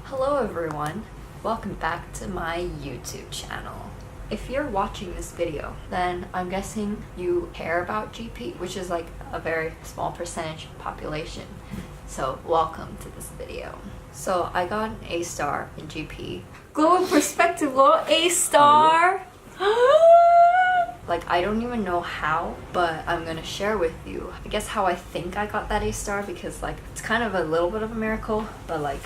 Hello everyone, welcome back to my YouTube channel. If you're watching this video, then I'm guessing you care about GP, which is like a very small percentage of population. So welcome to this video. So I got an A star in GP. Global perspective, little A star! Like, I don't even know how, but I'm gonna share with you, I guess, how I think I got that A star, because like it's kind of a little bit of a miracle, but like,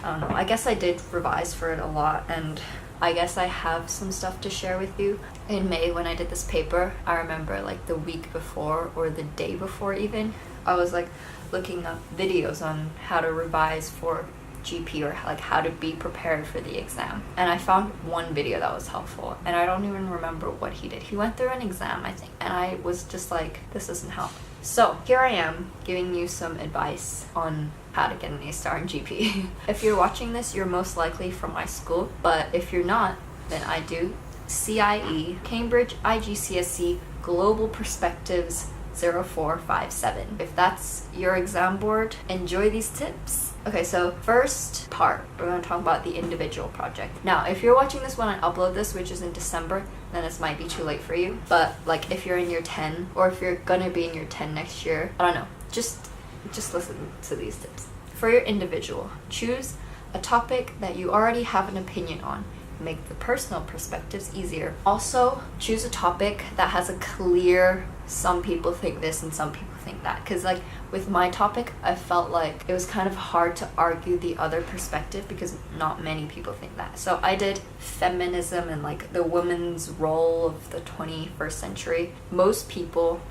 I don't know, I guess I did revise for it a lot, and I guess I have some stuff to share with you. In May, when I did this paper, I remember like the week before or the day before even, I was like looking up videos on how to revise for GP, or like how to be prepared for the exam, and I found one video that was helpful, and I don't even remember what he did. He went through an exam, I think, and I was just like, this doesn't help. So here I am giving you some advice on how to get an A star in GP. If you're watching this, you're most likely from my school, but if you're not, then I do CIE, Cambridge IGCSE Global Perspectives 0457. If that's your exam board, enjoy these tips. Okay, so first part, we're going to talk about the individual project. Now, if you're watching this when I upload this, which is in December, then this might be too late for you. But like if you're in year 10, or if you're gonna be in year 10 next year, I don't know, just listen to these tips. For your individual, choose a topic that you already have an opinion on. Make the personal perspectives easier. Also, choose a topic that has a clear, some people think this and some people think that, because like with my topic, I felt like it was kind of hard to argue the other perspective because not many people think that. So I did feminism and like the women's role of the 21st century. Most people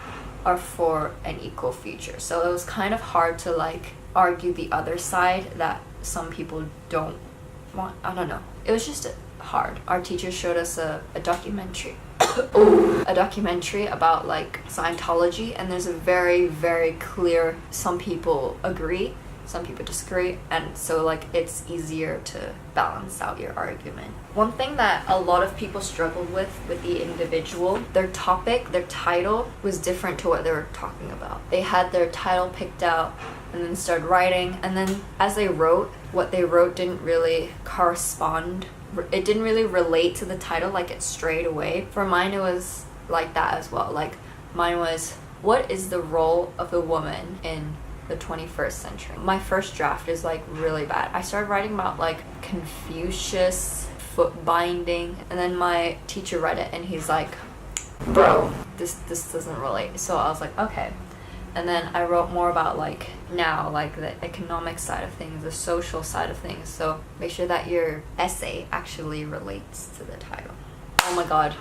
are for an equal future, so it was kind of hard to like argue the other side that some people don't want. I don't know, it was just hard. Our teacher showed us a documentary a documentary about like Scientology, and there's a very, very clear, some people agree, some people disagree, and so like it's easier to balance out your argument. One thing that a lot of people struggled with the individual, their topic, their title was different to what they were talking about. They had their title picked out and then started writing, and then as they wrote, what they wrote didn't really correspond. It didn't really relate to the title, like it strayed away. For mine, it was like that as well. Like mine was, what is the role of the woman in the 21st century? My first draft is like really bad. I started writing about like Confucius, foot binding, and then my teacher read it and he's like, bro, this doesn't relate. So I was like, okay. And then I wrote more about like now, like the economic side of things, the social side of things. So make sure that your essay actually relates to the title. Oh my god,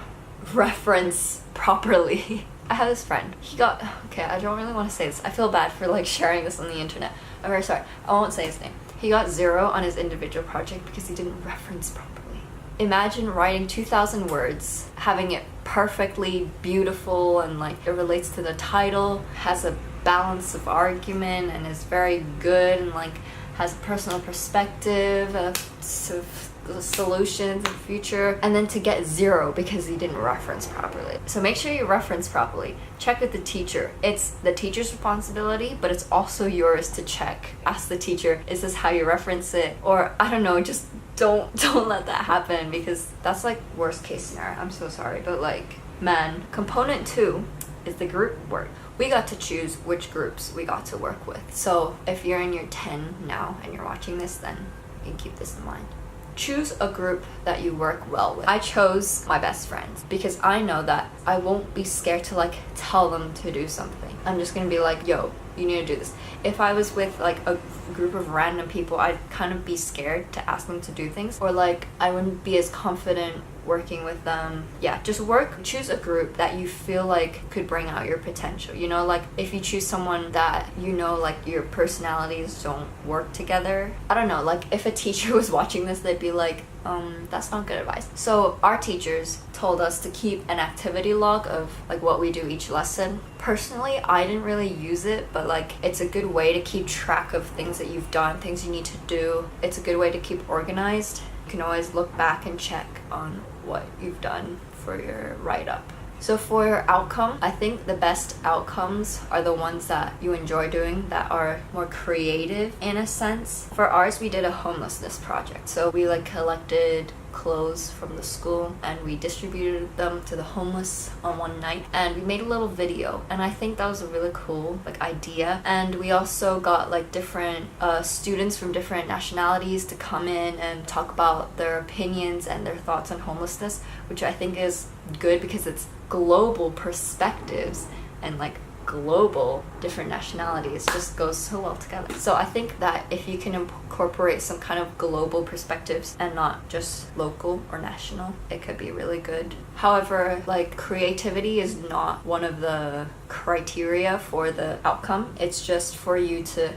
reference properly. I have this friend, he got, okay, I don't really want to say this. I feel bad for like sharing this on the internet. I'm very sorry, I won't say his name. He got 0 on his individual project because he didn't reference properly. Imagine writing 2,000 words, having it perfectly beautiful and like it relates to the title, has a balance of argument and is very good and like has a personal perspective of solutions and future, and then to get 0 because he didn't reference properly. So make sure you reference properly. Check with the teacher. It's the teacher's responsibility, but it's also yours to check. Ask the teacher, is this how you reference it? Or I don't know, just don't let that happen, because that's like worst case scenario. I'm so sorry, but like, man. Component 2 is the group work. We got to choose which groups we got to work with. So if you're in year 10 now and you're watching this, then you can keep this in mind. Choose a group that you work well with. I chose my best friends because I know that I won't be scared to like tell them to do something. I'm just gonna be like, yo, you need to do this. If I was with like a group of random people, I'd kind of be scared to ask them to do things, or like I wouldn't be as confident working with them. Yeah, just choose a group that you feel like could bring out your potential. You know, like if you choose someone that you know like your personalities don't work together, I don't know, like if a teacher was watching this, they'd be like, that's not good advice. So our teachers told us to keep an activity log of like what we do each lesson. Personally, I didn't really use it, but like it's a good way to keep track of things that you've done, things you need to do. It's a good way to keep organized. You can always look back and check on what you've done for your write-up. So for your outcome, I think the best outcomes are the ones that you enjoy doing, that are more creative in a sense. For ours, we did a homelessness project. So we like collected clothes from the school and we distributed them to the homeless on one night, and we made a little video, and I think that was a really cool like idea. And we also got like different students from different nationalities to come in and talk about their opinions and their thoughts on homelessness, which I think is good because it's global perspectives and like global different nationalities just goes so well together. So I think that if you can incorporate some kind of global perspectives and not just local or national, it could be really good. However, like creativity is not one of the criteria for the outcome. It's just for you to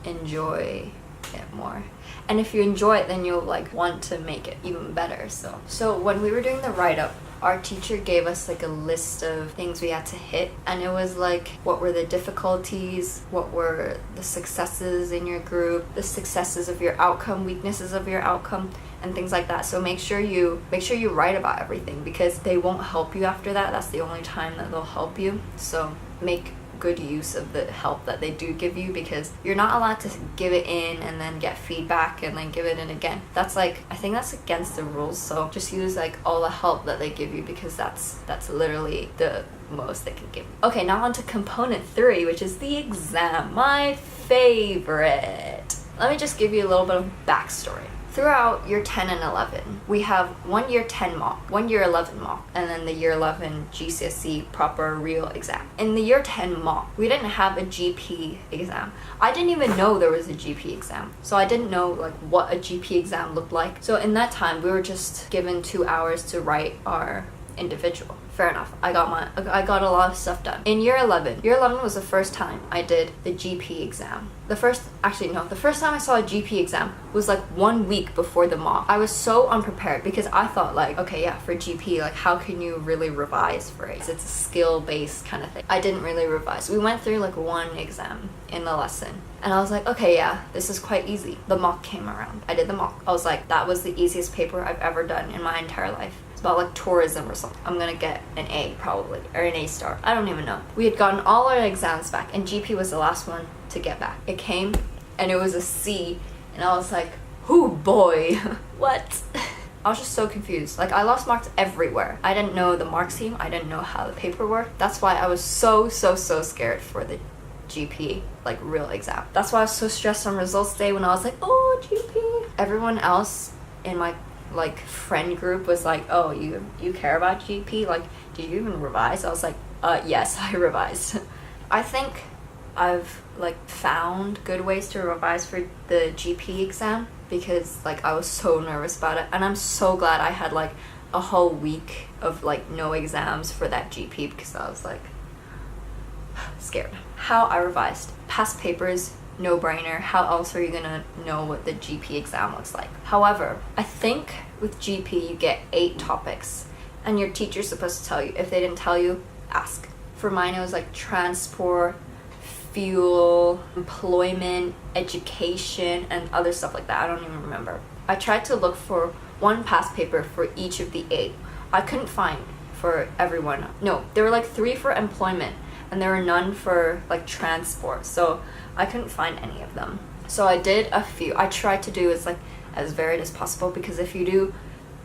enjoy it more. And if you enjoy it, then you'll like want to make it even better. So when we were doing the write-up, our teacher gave us like a list of things we had to hit, and it was like what were the difficulties, what were the successes in your group, the successes of your outcome, weaknesses of your outcome, and things like that. So make sure you write about everything, because they won't help you after that. That's the only time that they'll help you. So make good use of the help that they do give you, because you're not allowed to give it in and then get feedback and then give it in again. That's like, I think that's against the rules. So just use like all the help that they give you, because that's literally the most they can give you. Okay, now on to component 3, which is the exam, my favorite. Let me just give you a little bit of backstory. Throughout year 10 and 11, we have 1 year 10 mock, 1 year 11 mock, and then the year 11 GCSE proper real exam. In the year 10 mock, we didn't have a GP exam. I didn't even know there was a GP exam. So I didn't know like what a GP exam looked like. So in that time, we were just given 2 hours to write our individual. Fair enough. I got a lot of stuff done. In year 11 was the first time I did the GP exam. The first time I saw a GP exam was like 1 week before the mock. I was so unprepared because I thought like, okay, yeah, for GP, like how can you really revise for it? It's a skill-based kind of thing. I didn't really revise. We went through like 1 exam in the lesson, and I was like, okay, yeah, this is quite easy. The mock came around. I did the mock. I was like, that was the easiest paper I've ever done in my entire life. It's about like tourism or something. I'm gonna get an A probably, or an A star. I don't even know. We had gotten all our exams back, and GP was the last one to get back. It came, and it was a C, and I was like, oh boy, what? I was just so confused. Like, I lost marks everywhere. I didn't know the mark scheme. I didn't know how the paper worked. That's why I was so scared for the GP, like real exam. That's why I was so stressed on results day when I was like, oh, GP. Everyone else in my like friend group was like, oh, you care about GP? Like, did you even revise? I was like, yes, I revised. I think I've like found good ways to revise for the GP exam, because like I was so nervous about it, and I'm so glad I had like a whole week of like no exams for that GP, because I was like scared. How I revised: past papers, no brainer. How else are you gonna know what the GP exam looks like? However, I think with GP you get 8 topics, and your teacher's supposed to tell you. If they didn't tell you, ask. For mine it was like transport, fuel, employment, education, and other stuff like that. I don't even remember. I tried to look for 1 past paper for each of the 8. I couldn't find for everyone. No, there were like 3 for employment, and there were none for like transport, so I couldn't find any of them. So I did a few. I tried to do as varied as possible, because if you do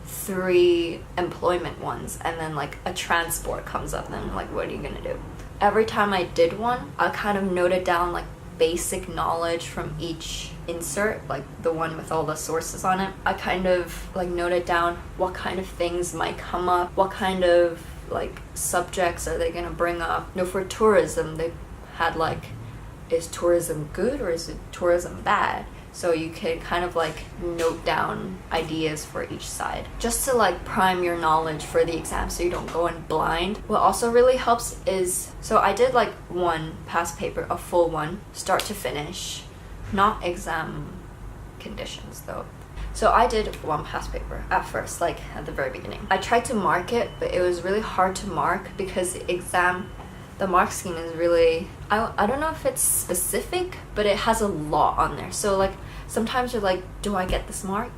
3 employment ones and then like a transport comes up, then like what are you gonna do? Every time I did one, I kind of noted down like basic knowledge from each insert, like the one with all the sources on it. I kind of like noted down what kind of things might come up, what kind of like subjects are they gonna bring up. You know, for tourism, they had like, is tourism good or is it tourism bad? So you could kind of like note down ideas for each side, just to like prime your knowledge for the exam so you don't go in blind. What also really helps is, so I did like 1 past paper, a full one, start to finish, not exam conditions though. So I did 1 past paper at first, like at the very beginning. I tried to mark it, but it was really hard to mark because the mark scheme is really, I don't know if it's specific, but it has a lot on there. So like sometimes you're like, do I get this mark?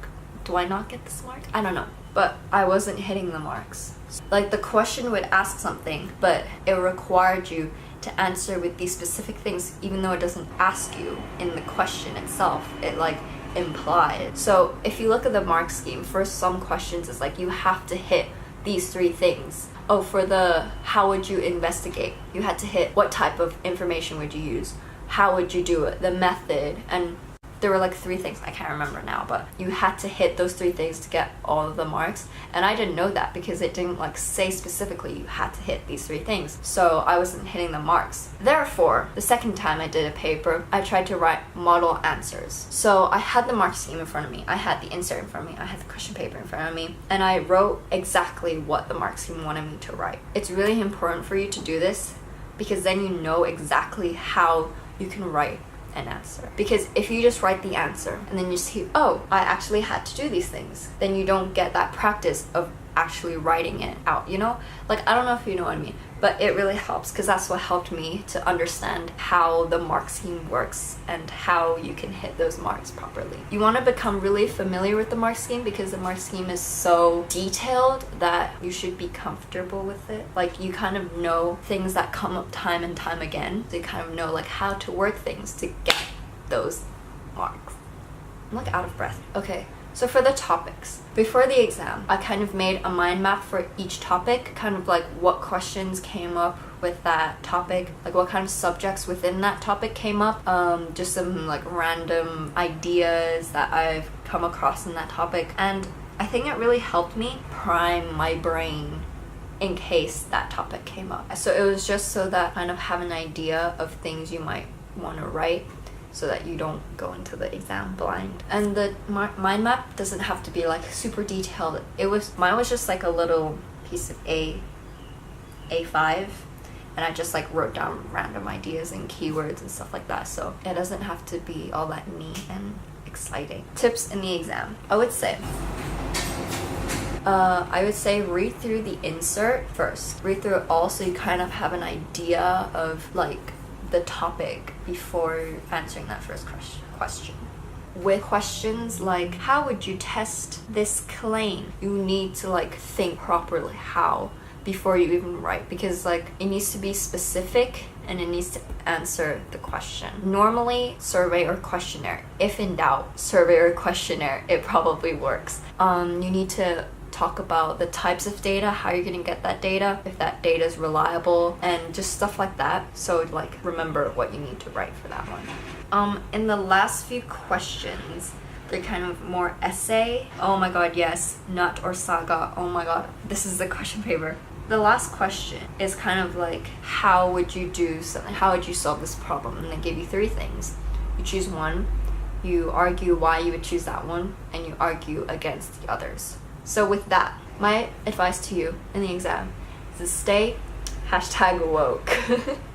do I not get this mark? I don't know. But I wasn't hitting the marks. Like the question would ask something, but it required you to answer with these specific things, even though it doesn't ask you in the question itself. It like implied. So if you look at the mark scheme, for some questions it's like you have to hit these 3 things. Oh, for the how would you investigate, you had to hit what type of information would you use, how would you do it, the method, and there were like 3 things, I can't remember now, but you had to hit those 3 things to get all of the marks. And I didn't know that because it didn't like say specifically you had to hit these 3 things, so I wasn't hitting the marks. Therefore, the second time I did a paper, I tried to write model answers. So I had the mark scheme in front of me, I had the insert in front of me, I had the question paper in front of me, and I wrote exactly what the mark scheme wanted me to write. It's really important for you to do this because then you know exactly how you can write an answer. Because if you just write the answer and then you see, oh, I actually had to do these things, then you don't get that practice of actually writing it out, you know? Like, I don't know if you know what I mean, but it really helps because that's what helped me to understand how the mark scheme works and how you can hit those marks properly. You want to become really familiar with the mark scheme because the mark scheme is so detailed that you should be comfortable with it. Like, you kind of know things that come up time and time again, so you kind of know like how to work things to get those marks. I'm like out of breath. Okay. So for the topics, before the exam, I kind of made a mind map for each topic, kind of like what questions came up with that topic, like what kind of subjects within that topic came up, just some like random ideas that I've come across in that topic. And I think it really helped me prime my brain in case that topic came up. So it was just so that I kind of have an idea of things you might want to write, so that you don't go into the exam blind. And the mind map doesn't have to be like super detailed. Mine was just like a little piece of A5, and I just like wrote down random ideas and keywords and stuff like that. So it doesn't have to be all that neat and exciting. Tips in the exam. I would say read through the insert first. Read through it all so you kind of have an idea of like the topic before answering that first question. With questions like how would you test this claim, you need to like think properly how before you even write, because like it needs to be specific and it needs to answer the question. Normally survey or questionnaire, if in doubt survey or questionnaire, it probably works. You need to talk about the types of data, how you're gonna get that data, if that data is reliable, and just stuff like that. So like remember what you need to write for that one. In the last few questions, they're kind of more essay. Oh my god, yes, nut or saga. Oh my god, this is the question paper. The last question is kind of like, how would you do something? How would you solve this problem? And they give you 3 things. You choose one, you argue why you would choose that one, and you argue against the others. So with that, my advice to you in the exam is to stay #woke.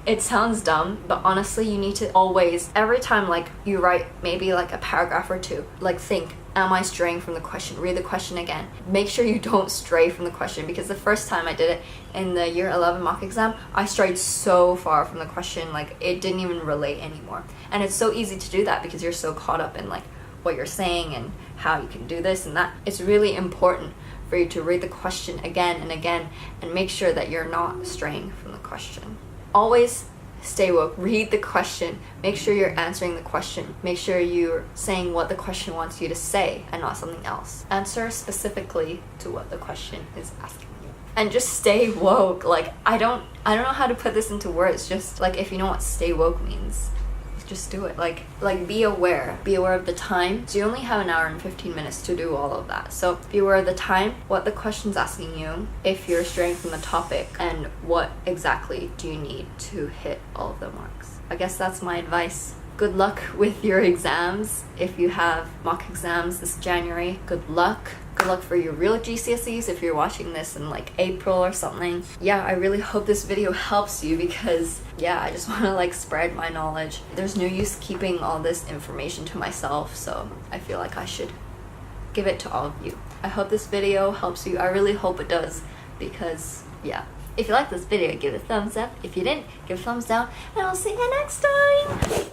It sounds dumb, but honestly you need to always, every time like you write maybe like a paragraph or 2, like think, am I straying from the question? Read the question again. Make sure you don't stray from the question, because the first time I did it in the year 11 mock exam, I strayed so far from the question, like it didn't even relate anymore. And it's so easy to do that because you're so caught up in like what you're saying and how you can do this and that. It's really important for you to read the question again and again and make sure that you're not straying from the question. Always stay woke. Read the question. Make sure you're answering the question. Make sure you're saying what the question wants you to say and not something else. Answer specifically to what the question is asking you. And just stay woke. Like I don't know how to put this into words. Just like if you know what stay woke means, just do it. Like be aware of the time. So you only have an hour and 15 minutes to do all of that. So be aware of the time, what the question's asking you, if you're straying from the topic, and what exactly do you need to hit all of the marks. I guess that's my advice. Good luck with your exams. If you have mock exams this January, good luck. Good luck for your real GCSEs if you're watching this in like April or something. Yeah, I really hope this video helps you because yeah, I just want to like spread my knowledge. There's no use keeping all this information to myself, so I feel like I should give it to all of you. I hope this video helps you. I really hope it does, because yeah. If you like this video, give it a thumbs up. If you didn't, give it a thumbs down, and I'll see you next time.